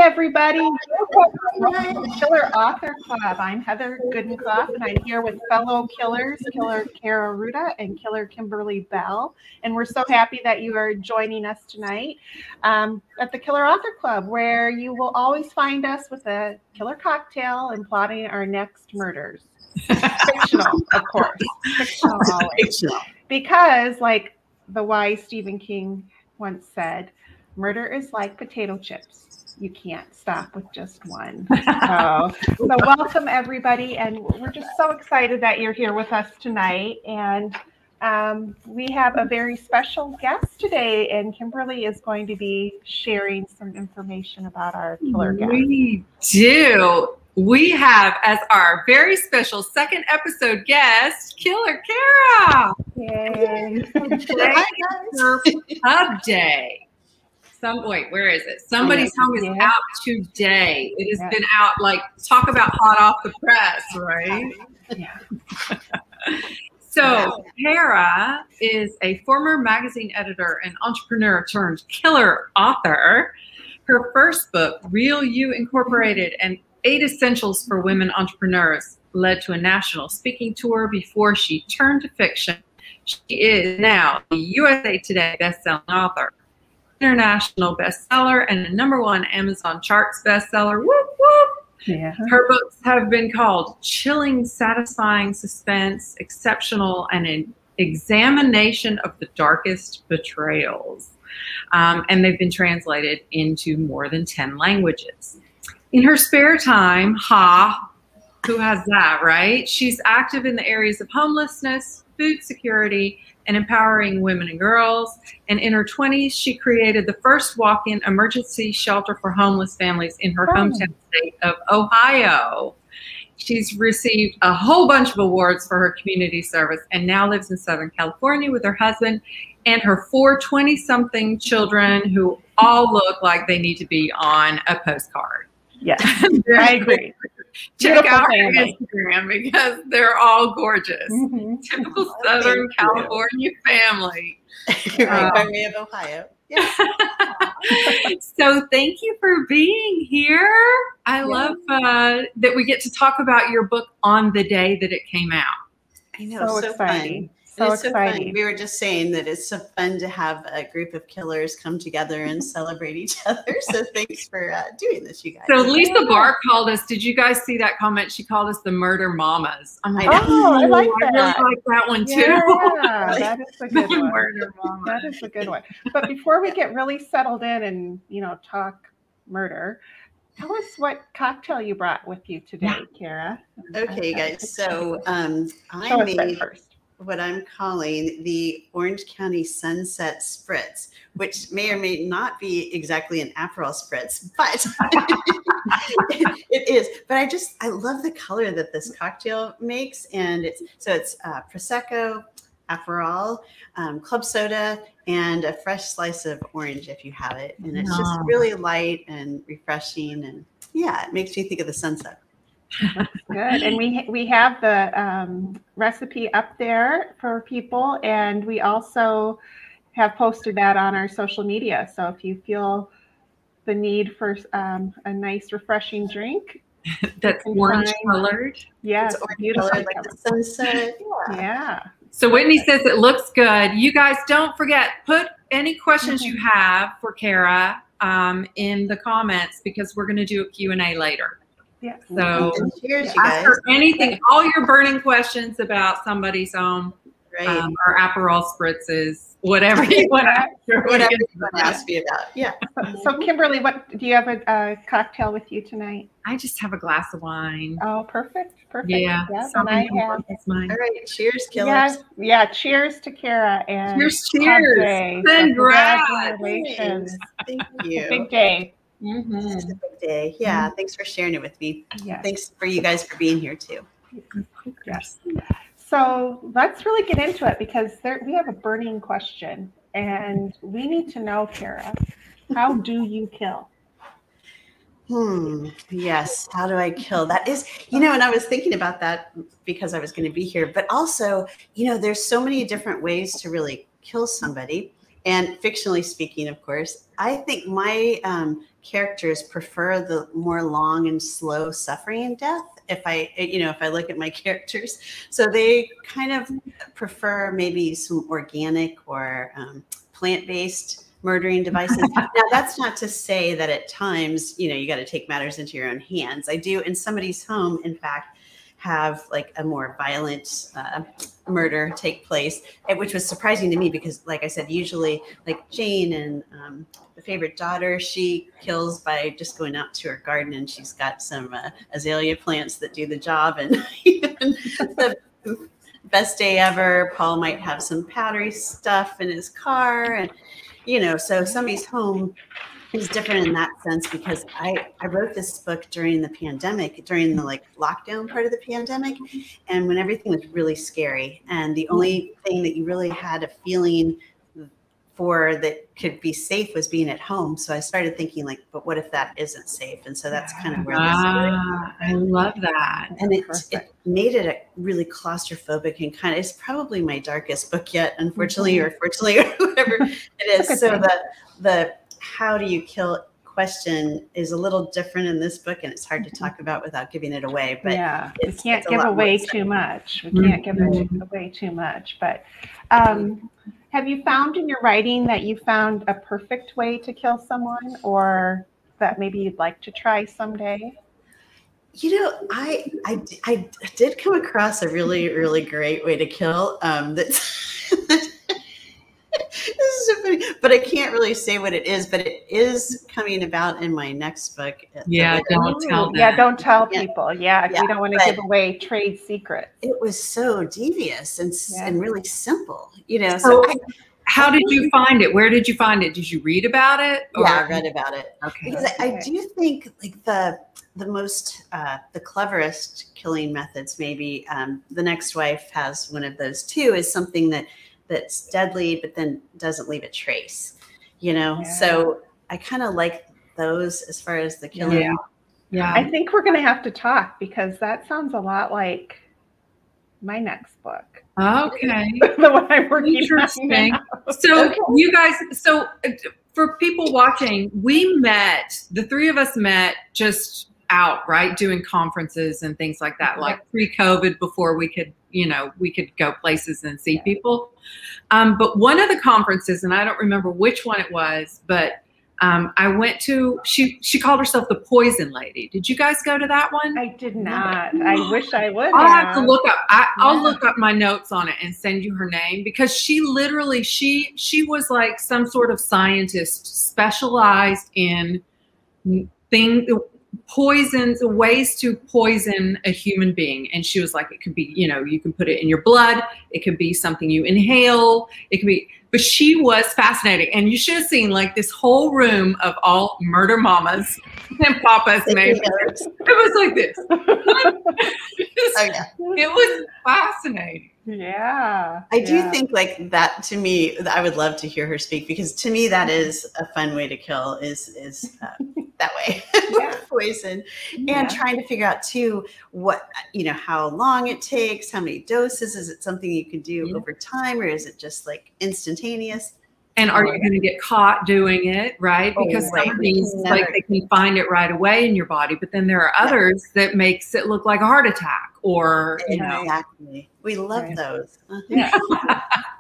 everybody. Welcome to the Killer Author Club. I'm Heather Goodenclough, and I'm here with fellow killers, Killer Kara Ruda and Killer Kimberly Bell. And we're so happy that you are joining us tonight at the Killer Author Club, where you will always find us with a killer cocktail and plotting our next murders. Fictional, of course. Fictional always. Because, like the wise Stephen King once said, murder is like potato chips. You can't stop with just one. So welcome everybody, and we're just so excited that you're here with us tonight. And we have a very special guest today, and Kimberly is going to be sharing some information about our killer guest. We do. We have as our very special second episode guest, Killer Kara. Yay. Today is her pub day. Wait, where is it? Somebody's home is out today. It has been out, like, talk about hot off the press, right? Yeah. So Kara is a former magazine editor and entrepreneur turned killer author. Her first book, Real You Incorporated, and 8 Essentials for Women Entrepreneurs, led to a national speaking tour before she turned to fiction. She is now the USA Today bestselling author, international bestseller, and a #1 Amazon charts bestseller. Whoop, whoop. Yeah. Her books have been called Chilling, Satisfying Suspense, Exceptional, and an Examination of the Darkest Betrayals. And they've been translated into more than 10 languages. In her spare time, who has that, right? She's active in the areas of homelessness, food security, and empowering women and girls. And in her 20s, she created the first walk-in emergency shelter for homeless families in her hometown state of Ohio. She's received a whole bunch of awards for her community service and now lives in Southern California with her husband and her 4 20-something children who all look like they need to be on a postcard. Yes, I agree. Check out her Instagram because they're all gorgeous. Mm-hmm. Typical Southern California family. Right by way of Ohio. Yeah. So thank you for being here. I love that we get to talk about your book on the day that it came out. I know, so exciting. So it's exciting. So fun. We were just saying that it's so fun to have a group of killers come together and celebrate each other. So thanks for doing this, you guys. So Lisa Barr called us. Did you guys see that comment? She called us the Murder Mamas. I'm like, I like that. I really like that one too. Yeah, that is a good one. Murder Mamas. That is a good one. But before we get really settled in and talk murder, tell us what cocktail you brought with you today, Kara. Okay, guys. So I made first what I'm calling the Orange County Sunset Spritz, which may or may not be exactly an Aperol Spritz, but it is. But I love the color that this cocktail makes, and it's Prosecco, Aperol, club soda, and a fresh slice of orange if you have it, and it's just really light and refreshing, and yeah, it makes me think of the sunset. Good. And we have the recipe up there for people, and we also have posted that on our social media. So if you feel the need for a nice refreshing drink that's orange colored, yes, it's beautiful, like the sunset. Yeah. So Whitney says it looks good. You guys don't forget, put any questions you have for Kara in the comments, because we're going to do a Q&A later. Yeah. So cheers, you ask guys. her anything, all your burning questions about somebody's home, right? Or Aperol spritzes, whatever you want to ask me about. Yeah. So Kimberly, what do you have a cocktail with you tonight? I just have a glass of wine. Oh, perfect. Yeah. And I have mine. All right. Cheers, killers. Yeah. Cheers to Kara and cheers. Congratulations. Thank you. Big day. Mm-hmm. It's a big day. Yeah. Thanks for sharing it with me. Yes. Thanks for you guys for being here too. Yes. So let's really get into it, because we have a burning question, and we need to know, Kara, how do you kill? Yes. How do I kill? That is, and I was thinking about that because I was going to be here, but also, there's so many different ways to really kill somebody. And fictionally speaking, of course, I think my characters prefer the more long and slow suffering death. If I look at my characters, so they kind of prefer maybe some organic or plant-based murdering devices. Now, that's not to say that at times, you got to take matters into your own hands. I do in somebody's home, in fact, have like a more violent murder take place, which was surprising to me because, like I said, usually like Jane and the favorite daughter, she kills by just going out to her garden and she's got some azalea plants that do the job. And the best day ever, Paul might have some powdery stuff in his car. And, so somebody's home is different in that sense because I wrote this book during the pandemic, during the lockdown part of the pandemic, and when everything was really scary, and the only thing that you really had a feeling for that could be safe was being at home. So I started thinking but what if that isn't safe? And so that's kind of where this I love that. And it made it a really claustrophobic and it's probably my darkest book yet, unfortunately, or fortunately, or whatever it is. So the how do you kill question is a little different in this book, and it's hard to talk about without giving it away. But we can't give away too much. We can't give away too much. But have you found in your writing that you found a perfect way to kill someone, or that maybe you'd like to try someday? I did come across a really, really great way to kill. That's this is so funny, but I can't really say what it is, but it is coming about in my next book. Yeah, don't tell them. Yeah, don't tell people. Yeah, we don't want to give away trade secrets. It was so devious and really simple, So how did you find it? Where did you find it? Did you read about it? Or? Yeah, I read about it. Okay. Because I do think the most the cleverest killing methods, maybe The Next Wife has one of those too, is something that's deadly, but then doesn't leave a trace, So I kind of like those as far as the killing. Yeah. I think we're going to have to talk because that sounds a lot like my next book. Okay. The one I'm working Interesting. on now. So you guys, for people watching, the three of us met just out, right? Doing conferences and things like that, like pre-COVID, before we could go places and see people. But one of the conferences, and I don't remember which one it was, but I went to, she called herself the Poison Lady. Did you guys go to that one? I did not. I wish I would. I'll have to look up. I'll look up my notes on it and send you her name, because she literally, she was like some sort of scientist specialized in ways to poison a human being. And she was like, it could be, you can put it in your blood. It could be something you inhale. It could be, but she was fascinating. And you should have seen this whole room of all murder mamas and papas. Maybe it was like this. It was fascinating. Yeah. I do think that, to me, I would love to hear her speak, because to me that is a fun way to kill is that way. Poison. And trying to figure out too what, how long it takes, how many doses, is it something you can do over time, or is it just instantaneous? And are you going to get caught doing it, right? Because some of these, they can find it right away in your body, but then there are others that makes it look like a heart attack, or exactly. We love those. Yeah.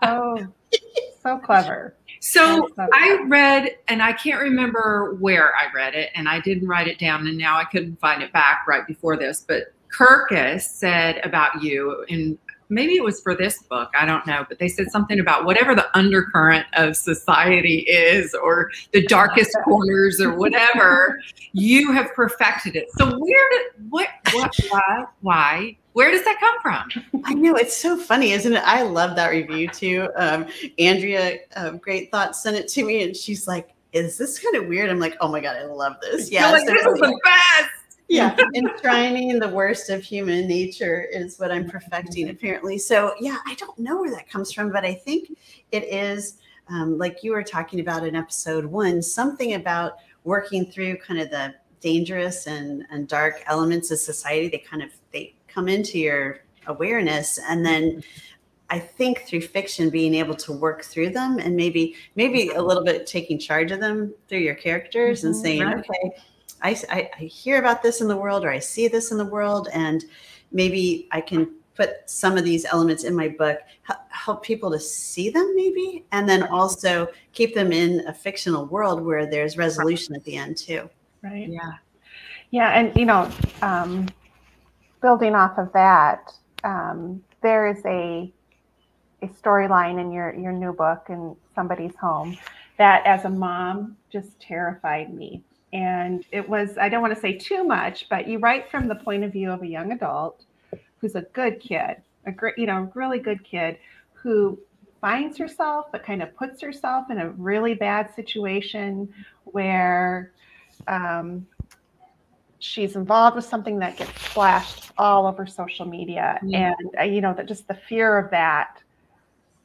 So clever. So I read, and I can't remember where I read it, and I didn't write it down, and now I couldn't find it back right before this, but Kirkus said about you, and maybe it was for this book, I don't know, but they said something about whatever the undercurrent of society is, or the darkest corners, or whatever, you have perfected it. So where does that come from? I know, it's so funny, isn't it? I love that review too. Andrea, Great Thoughts, sent it to me, and she's like, is this kind of weird? I'm like, oh my God, I love this. Yeah, this is the best. Yeah, enshrining the worst of human nature is what I'm perfecting, apparently. So yeah, I don't know where that comes from, but I think it is, like you were talking about in episode 1, something about working through kind of the dangerous and dark elements of society. They come into your awareness, and then I think through fiction, being able to work through them and maybe a little bit taking charge of them through your characters and saying, right. okay, I hear about this in the world, or I see this in the world, and maybe I can put some of these elements in my book, help people to see them maybe, and then also keep them in a fictional world where there's resolution at the end too. Right. Yeah. Yeah. And, building off of that, there is a storyline in your new book, In Somebody's Home, that as a mom just terrified me. And it was, I don't want to say too much, but you write from the point of view of a young adult who's a good kid, a great, really good kid who finds herself, but kind of puts herself in a really bad situation where she's involved with something that gets splashed all over social media. And, that just the fear of that,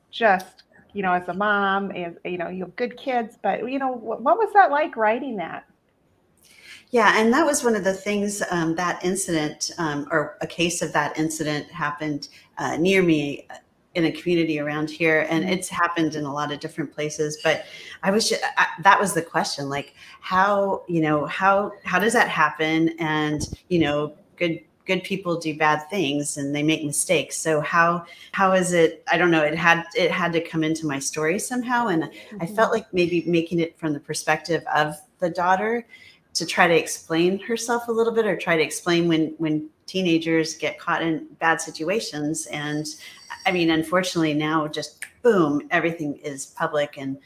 just, as a mom, and, you have good kids, but, what was that like writing that? Yeah, and that was one of the things, that incident, or a case of that incident happened near me in a community around here. And it's happened in a lot of different places. But that was the question, like, how does that happen? And, good people do bad things and they make mistakes. So how is it? I don't know. It had to come into my story somehow. And I felt like maybe making it from the perspective of the daughter, to try to explain herself a little bit, or try to explain when teenagers get caught in bad situations. And I mean, unfortunately now, just boom, everything is public, and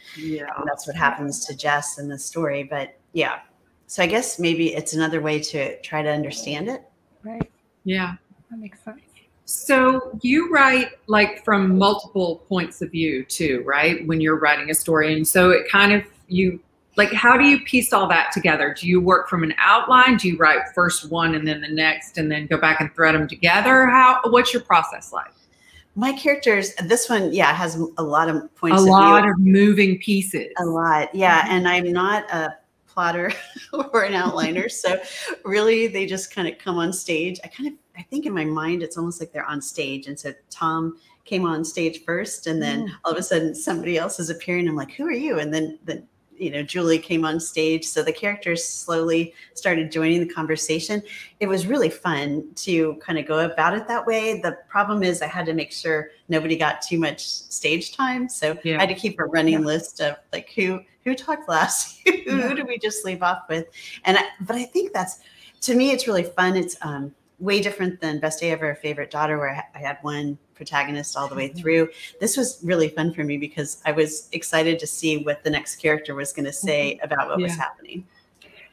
that's what happens to Jess in the story. But yeah, so I guess maybe it's another way to try to understand it. Right. Yeah. That makes sense. So you write like from multiple points of view too, right? When you're writing a story. And so it kind of, like, how do you piece all that together? Do you work from an outline? Do you write first one and then the next, and then go back and thread them together? What's your process like? My characters, this one, has a lot of points of view. A lot of moving pieces. A lot, yeah. And I'm not a plotter or an outliner. So really, they just kind of come on stage. I think in my mind, it's almost like they're on stage. And so Tom came on stage first, and then all of a sudden somebody else is appearing. I'm like, who are you? And then Julie came on stage. So the characters slowly started joining the conversation. It was really fun to kind of go about it that way. The problem is I had to make sure nobody got too much stage time. So I had to keep a running list of like, who talked last? Who did we just leave off with? But I think to me, it's really fun. It's way different than Best Day Ever, Favorite Daughter, where I had one protagonist all the way through. This was really fun for me because I was excited to see what the next character was going to say about what was happening.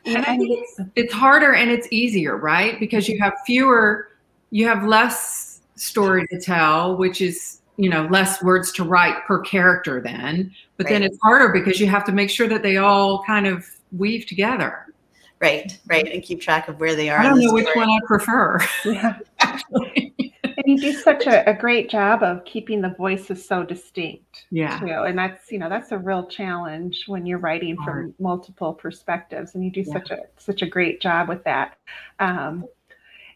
And I think it's harder and it's easier, right? Because you have less story to tell, which is, less words to write per character then. But then it's harder because you have to make sure that they all kind of weave together. Right. And keep track of where they are. I don't know which one I prefer. Yeah. And you do such a great job of keeping the voices so distinct. Yeah. Too. And that's a real challenge when you're writing from multiple perspectives, and you do such a great job with that.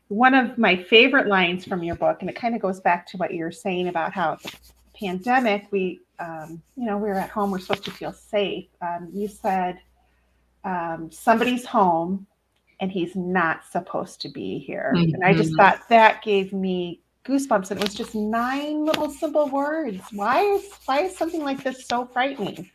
One of my favorite lines from your book, and it kind of goes back to what you were saying about how the pandemic, we were at home, we're supposed to feel safe. You said, somebody's home and he's not supposed to be here. Mm-hmm. And I just thought that gave me goosebumps. And it was just 9 little simple words. Why is something like this so frightening?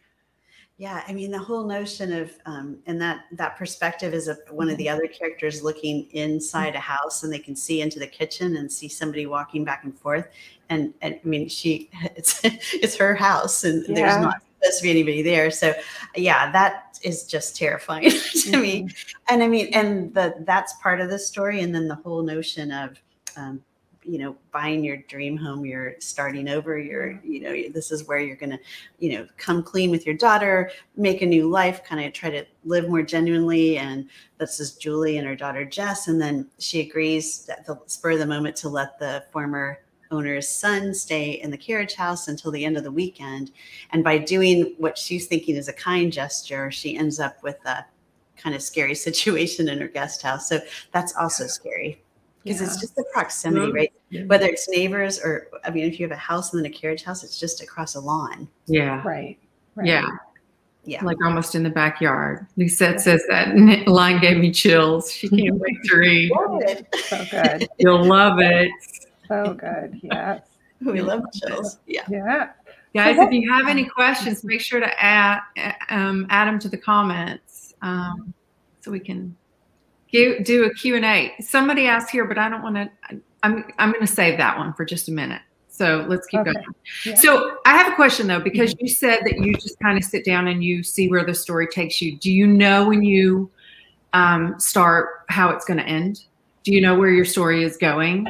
Yeah, I mean, the whole notion of, and that perspective is one of the other characters looking inside a house, and they can see into the kitchen and see somebody walking back and forth. And I mean, it's her house, and there's not supposed to be anybody there. So yeah, that is just terrifying to me. And I mean, and that's part of the story. And then the whole notion of, buying your dream home, you're starting over, this is where you're going to, come clean with your daughter, make a new life, kind of try to live more genuinely. And this is Julie and her daughter, Jess. And then she agrees at the spur of the moment to let the former owner's son stay in the carriage house until the end of the weekend. And by doing what she's thinking is a kind gesture, she ends up with a kind of scary situation in her guest house. So that's also scary. because it's just the proximity, right? Whether it's neighbors or, I mean, if you have a house and then a carriage house, it's just across a lawn. Yeah. Right. Yeah. Yeah. Like almost in the backyard. Lisette says that line gave me chills. She can't wait to read. So good. You'll love it. So good. Yes. We love chills. Yeah. Yeah. Guys, if you have any questions, make sure to add them to the comments so we can do a Q&A. Somebody asked here, but I don't want to, I'm going to save that one for just a minute. So let's keep going. Yeah. So I have a question though, because you said that you just kind of sit down and you see where the story takes you. Do you know when you start how it's going to end? Do you know where your story is going?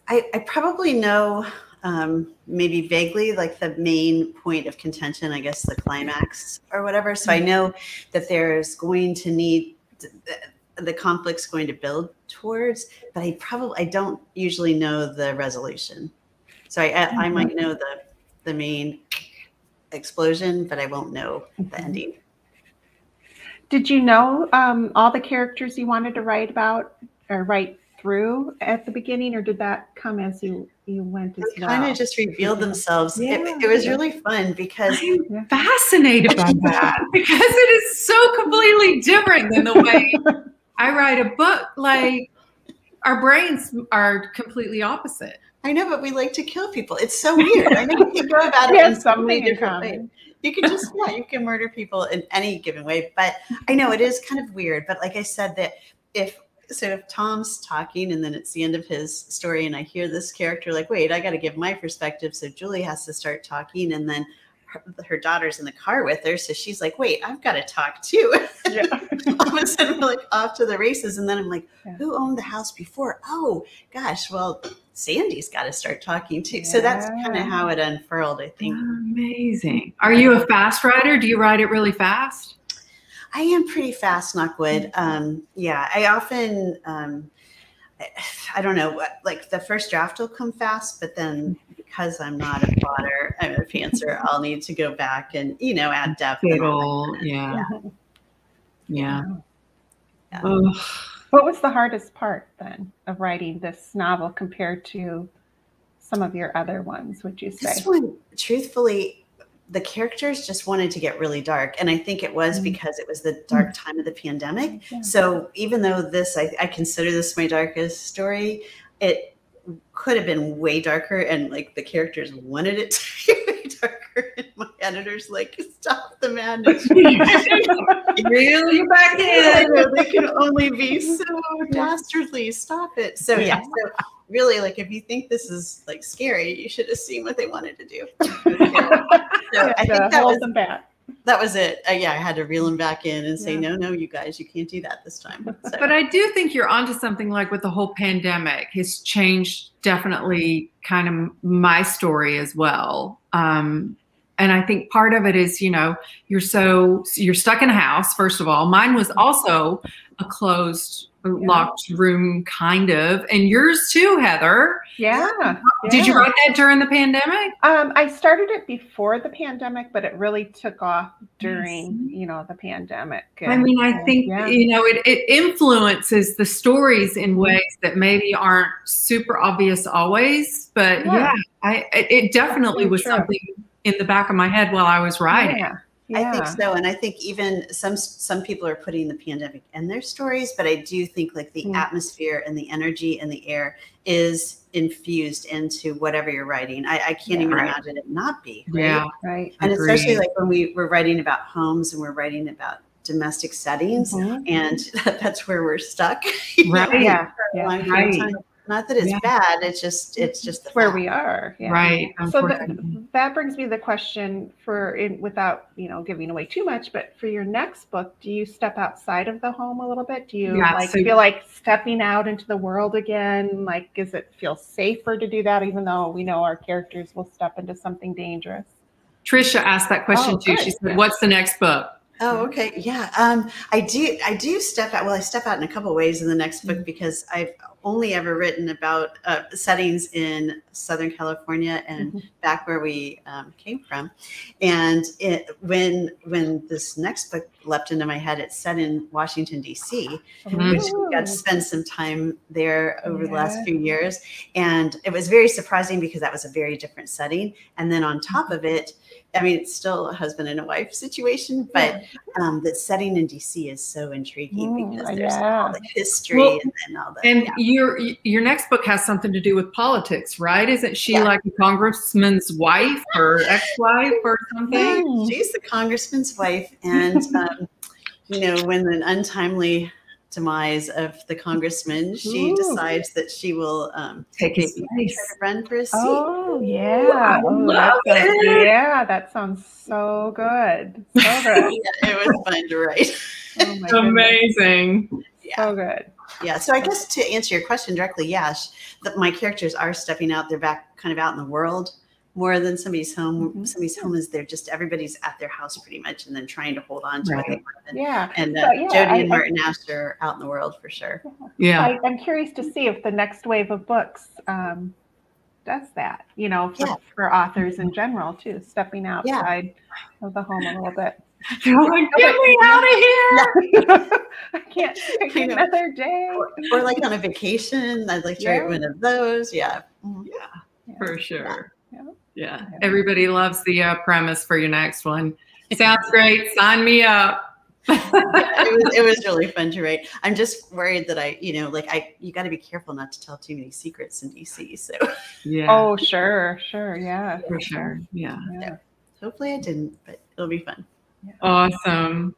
I probably know maybe vaguely like the main point of contention, I guess the climax or whatever. So I know that there's going to need the conflict's going to build towards, but I don't usually know the resolution. So I might know the main explosion, but I won't know the ending. Did you know all the characters you wanted to write about or write through at the beginning, or did that come as you went as well? Kind of just revealed themselves. Yeah. It was really fun because I'm fascinated by that because it is so completely different than the way I write a book. Like our brains are completely opposite. I know, but we like to kill people. It's so weird. I know you can go about it in so many different ways. You can just, you can murder people in any given way. But I know it is kind of weird. But like I said, that if Tom's talking and then it's the end of his story and I hear this character like, wait, I got to give my perspective. So Julie has to start talking and then her daughter's in the car with her. So she's like, wait, I've got to talk too. Yeah. All of a sudden we're like off to the races. And then I'm like, who owned the house before? Oh gosh, well, Sandy's got to start talking too. Yeah. So that's kind of how it unfurled, I think. Amazing. Are you a fast writer? Do you write it really fast? I am pretty fast, knock wood. Yeah, I often, I don't know, like the first draft will come fast, but then because I'm not a plotter, I'm a pantser, I'll need to go back and, add depth. Yeah. What was the hardest part then of writing this novel compared to some of your other ones, would you say? This one, truthfully, the characters just wanted to get really dark. And I think it was because it was the dark time of the pandemic. Yeah. So even though this, I consider this my darkest story, it could have been way darker. And like the characters wanted it to be way darker. And my editor's like, stop the madness. Reel you back in. They can only be so dastardly. Stop it. So yeah. So really, like, if you think this is like scary, you should have seen what they wanted to do. So I think that was it. I had to reel them back in and say, no, you guys, you can't do that this time. So. But I do think you're onto something. Like with the whole pandemic has changed definitely kind of my story as well. And I think part of it is, you're stuck in a house. First of all, mine was also a closed, locked room kind of, and yours too, Heather. Yeah. Did you write that during the pandemic? I started it before the pandemic, but it really took off during, the pandemic. And, I mean, I think, it influences the stories in ways that maybe aren't super obvious always, but it definitely was something in the back of my head while I was writing. Yeah. I think so. And I think even some people are putting the pandemic in their stories, but I do think like the atmosphere and the energy in the air is infused into whatever you're writing. I can't even imagine it not be. Right? Yeah. Right. And especially like when we were writing about homes and we're writing about domestic settings and that's where we're stuck. Right. Yeah. Right. Not that it's bad. It's just where we are. Yeah. Right. So that brings me to the question without, giving away too much, but for your next book, do you step outside of the home a little bit? Do you feel like stepping out into the world again? Like, does it feel safer to do that, even though we know our characters will step into something dangerous? Trisha asked that question too. Good. She said, what's the next book? Oh, okay. Yeah. I do step out. Well, I step out in a couple of ways in the next book because I've only ever written about settings in Southern California and back where we came from. And when this next book leapt into my head, it's set in Washington, D.C., which we got to spend some time there over the last few years. And it was very surprising because that was a very different setting. And then on top of it, I mean, it's still a husband and a wife situation, but the setting in DC is so intriguing because there's all the history and all that. And your next book has something to do with politics, right? Isn't she like a congressman's wife or ex-wife or something? She's the congressman's wife, and you know, when an untimely demise of the congressman, she decides that she will take his place, run for a seat. Oh yeah, that sounds so good. So good. It was fun to write. Oh my Amazing. So good. Yeah. So I guess to answer your question directly, my characters are stepping out. They're back kind of out in the world more than somebody's home. Somebody's home is everybody's at their house pretty much, and then trying to hold on to what they want. Yeah. And Jody and Martin Ash are out in the world for sure. Yeah. I'm curious to see if the next wave of books does that, you know, for authors in general too, stepping outside of the home a little bit. You're like, get me out of here. I can't take another day. Or like on a vacation. I'd like to write one of those. Yeah. For sure. Yeah. Everybody loves the premise for your next one. Sounds great. Sign me up. It was really fun to write. I'm just worried that you got to be careful not to tell too many secrets in DC. So Oh, sure. Yeah. For sure. Yeah. Hopefully I didn't, but it'll be fun. Awesome.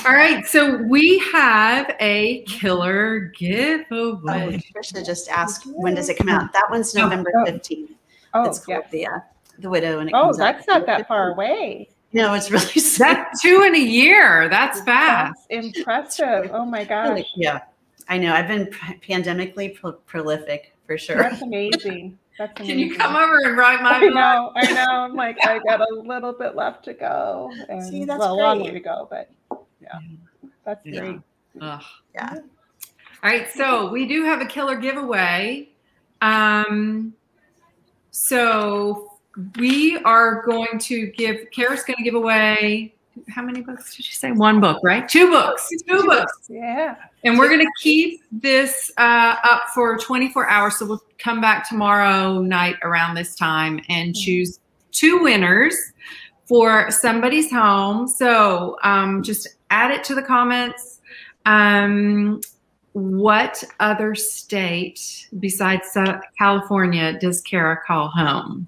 All right. So we have a killer giveaway. Trisha just asked, when does it come out? That one's November 15th. It's called The Widow. And it comes that's not that far away. No, it's really soon. That's 2 in a year. That's fast. That's impressive. Oh my gosh. Really, yeah. I know. I've been pandemically prolific for sure. That's amazing. Can you come over and write my book? I know. I'm like, I got a little bit left to go. And, See, that's a long way to go, but that's great. Yeah. All right. So we do have a killer giveaway. So we are going to Kara's going to give away, how many books did you say? 1 book, right? 2 books. 2 books. Yeah. And we're going to keep this up for 24 hours. So we'll come back tomorrow night around this time and choose 2 winners for somebody's home. So just add it to the comments. What other state besides California does Kara call home?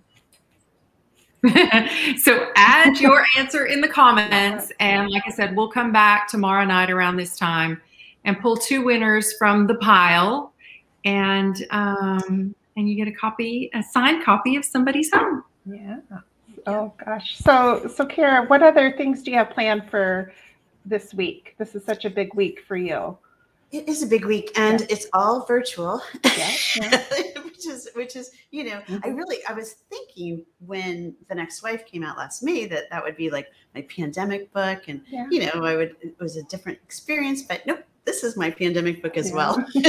So add your answer in the comments. And like I said, we'll come back tomorrow night around this time and pull 2 winners from the pile. And you get a signed copy of somebody's home. Yeah. Oh gosh. So Kara, what other things do you have planned for this week? This is such a big week for you. It is a big week, and it's all virtual. Yeah. which is, you know, I was thinking when The Next Wife came out last May that would be like my pandemic book, and you know, it was a different experience, but nope, this is my pandemic book as well. You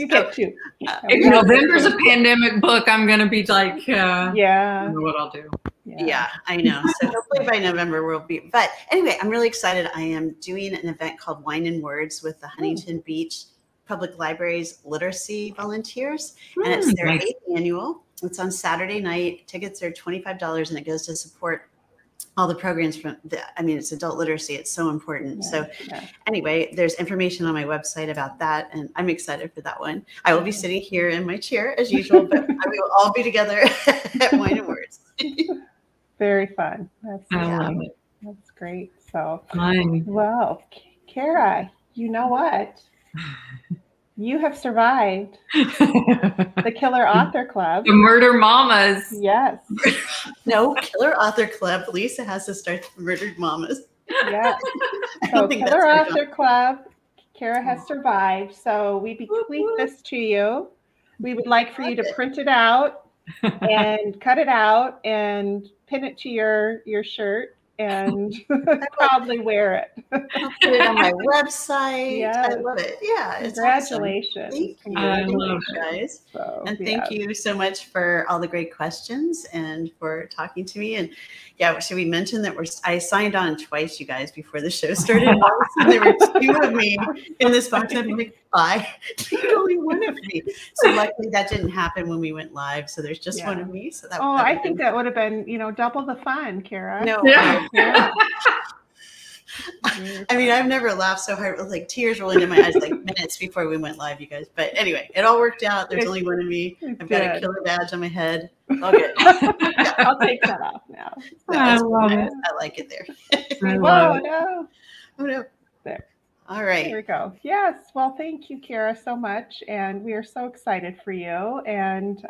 get 2. If November's a pandemic book, I'm gonna be like, I don't know what I'll do. Yeah, I know. So hopefully by November we'll be. But anyway, I'm really excited. I am doing an event called Wine and Words with the Huntington Beach Public Library's literacy volunteers, and it's their 8th annual. It's on Saturday night. Tickets are $25, and it goes to support all the programs it's adult literacy. It's so important. Anyway, there's information on my website about that, and I'm excited for that one. I will be sitting here in my chair as usual, but we will all be together at Wine and Words. Very fun. I love it. That's great. So, fun. Well, Kara, you know what? You have survived the Killer Author Club. The Murder Mamas. Yes. No, Killer Author Club. Lisa has to start the Murdered Mamas. Yeah. So Killer Author Club, Kara has survived. So we bequeath this to you. We would like for you to print it out and cut it out and pin it to your shirt and proudly wear it. I'll put it on my website. Yes. I love it. Yeah. It's Congratulations. awesome. Thank you. I Thank love you guys. So, And thank you so much for all the great questions and for talking to me. And yeah, should we mention that I signed on twice, you guys, before the show started. And there were 2 of me in this box. I'm like, I only 1 of me. So luckily that didn't happen when we went live. So there's just 1 of me. So that. I think that would have been, double the fun, Kara. No. Yeah. I mean, I've never laughed so hard with like tears rolling in my eyes like minutes before we went live, you guys. But anyway, it all worked out. There's only 1 of me. I've got a killer badge on my head. All good. Yeah, I'll take that off now. I love it. I like it there. I love it. No. Oh no. There. All right. There we go. Yes. Well, thank you, Kara, so much. And we are so excited for you. And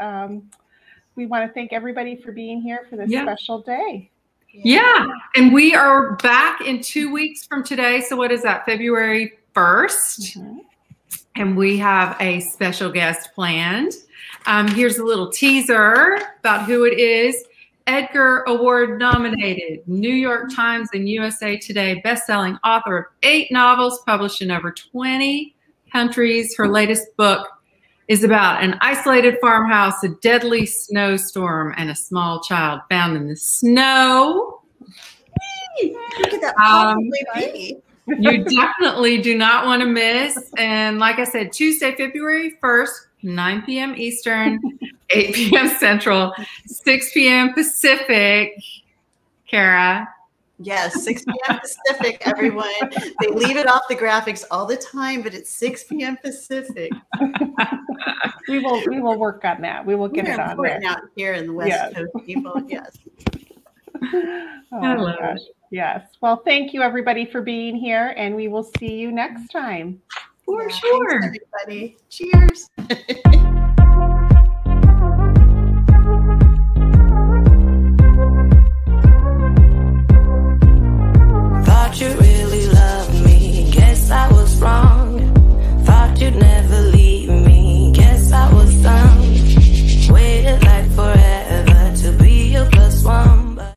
we want to thank everybody for being here for this special day. Yeah. And we are back in 2 weeks from today. So what is that? February 1st. Mm-hmm. And we have a special guest planned. Here's a little teaser about who it is. Edgar Award nominated, New York Times and USA Today bestselling author of 8 novels published in over 20 countries. Her latest book is about an isolated farmhouse, a deadly snowstorm, and a small child found in the snow. Look at that possibly be. You definitely do not want to miss. And like I said, Tuesday, February 1st, 9 p.m. Eastern, 8 p.m. Central, 6 p.m. Pacific. Kara. Yes, 6 p.m. Pacific, everyone. They leave it off the graphics all the time, but it's 6 p.m. Pacific. We will work on that. We will get it on there. Out here in the West Coast, people. Yes. I love it. Yes. Well, thank you everybody for being here, and we will see you next time. For sure. Thanks, everybody. Cheers. Thought you really loved me, guess I was wrong. Thought you'd never leave me, guess I was dumb. Waited like forever to be your +1, but